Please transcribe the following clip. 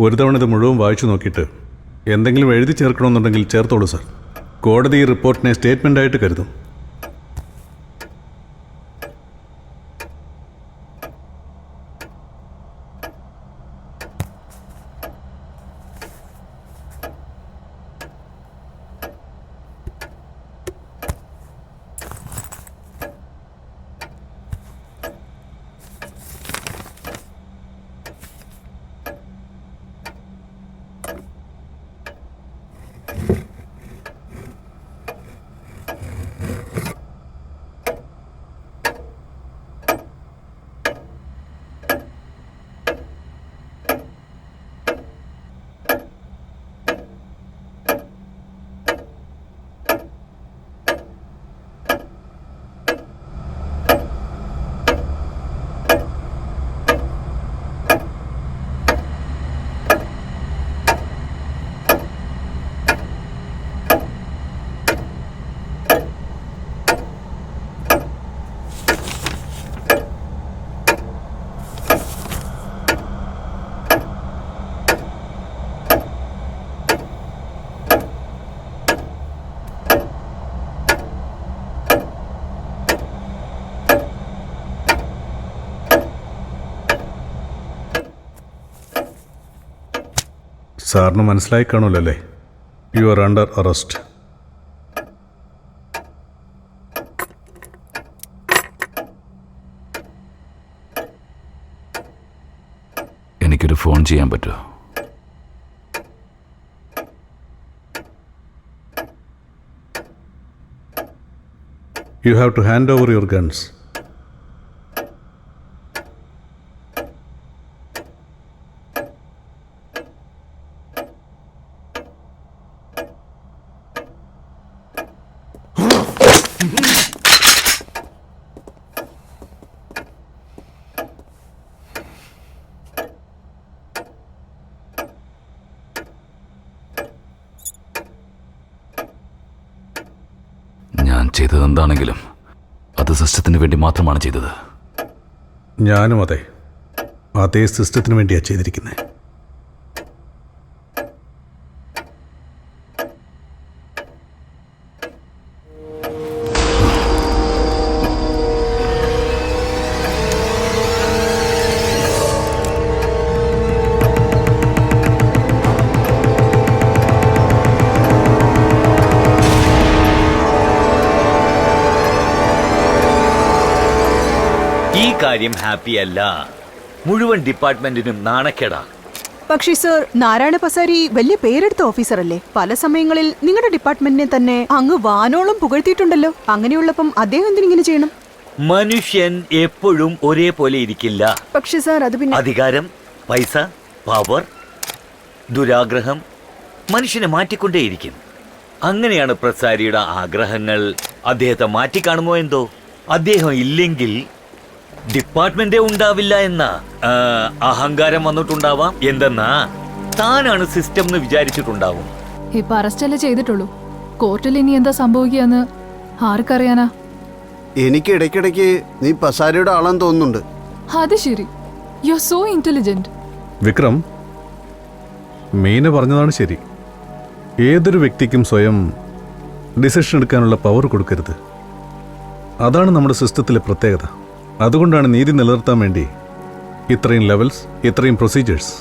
ഒരു തവണ ഇത് മുഴുവൻ വായിച്ചു നോക്കിയിട്ട് എന്തെങ്കിലും എഴുതി ചേർക്കണമെന്നുണ്ടെങ്കിൽ ചേർത്തോളൂ സാർ. കോടതി ഈ റിപ്പോർട്ടിനെ സ്റ്റേറ്റ്മെൻ്റായിട്ട് കരുതും. സാറിന് മനസ്സിലായി കാണൂലല്ലേ? You are under arrest. എനിക്കൊരു ഫോൺ ചെയ്യാൻ പറ്റുമോ? You have to hand over your guns. ഞാൻ ചെയ്തതെന്താണെങ്കിലും അത് സിസ്റ്റത്തിന് വേണ്ടി മാത്രമാണ് ചെയ്തത്. ഞാനും അതേ സിസ്റ്റത്തിന് വേണ്ടിയാണ് ചെയ്തിരിക്കുന്നത്. ഈ കാര്യം ഹാപ്പിയല്ല. മുഴുവൻ ഡിപ്പാർട്ട്മെന്റിനും നാണക്കേടാ. പക്ഷേ സർ, നാരായണ പസാരി വലിയ പേരെടുത്ത ഓഫീസറല്ലേ? പല സമയങ്ങളിൽ നിങ്ങളുടെ ഡിപ്പാർട്ട്മെന്റിനെ തന്നെ അങ്ങ് വാനോളം പുകഴ്ത്തിയിട്ടുണ്ടല്ലോ. അങ്ങനെയുള്ളപ്പം അദ്ദേഹം എന്തിനിങ്ങനെ ചെയ്യണം? മനുഷ്യൻ എപ്പോഴും ഒരേപോലെ ഇരിക്കില്ല. പക്ഷേ സർ, അത് പിന്നെ അധികാരം, പൈസ, പവർ, ദുരാഗ്രഹം മനുഷ്യനെ മാറ്റിക്കൊണ്ടേയിരിക്കും. അങ്ങനെയാണ് പ്രസാരിയുടെ ആഗ്രഹങ്ങൾ. അദ്ദേഹത്തെ മാറ്റിക്കാണുമോ എന്തോ? അദ്ദേഹം ഇല്ലെങ്കിൽ ഡിപ്പാർട്ട്മെന്റേ ഉണ്ടാവില്ല എന്ന അഹങ്കാരം വന്നിട്ടുണ്ടാവാം. എന്തെന്നാ താനാണ് സിസ്റ്റം എന്ന് വിചാരിച്ചിട്ടുണ്ടാവും. ഇപ്പൊ അറസ്റ്റല്ലേ ചെയ്തിട്ടുള്ളൂ. കോർട്ടിൽ ഇനി എന്താ സംഭവിക്കാന്ന് ആർക്കറിയാനാ? എനിക്ക് ഇടയ്ക്കിടയ്ക്ക് നീ പസാരിയുടെ ആളാന്ന് തോന്നുന്നുണ്ട്. അത് ശരി, you are so intelligent. Vikram, Meena പറഞ്ഞതാണ് ശരി. ഏതൊരു വ്യക്തിക്കും സ്വയം ഡിസിഷൻ എടുക്കാനുള്ള പവർ കൊടുക്കരുത്. അതാണ് നമ്മുടെ സിസ്റ്റത്തിലെ പ്രത്യേകത. അതുകൊണ്ടാണ് നീതി നിലനിർത്താൻ വേണ്ടി ഇത്രയും ലെവൽസ്, ഇത്രയും പ്രൊസീജിയേഴ്സ്.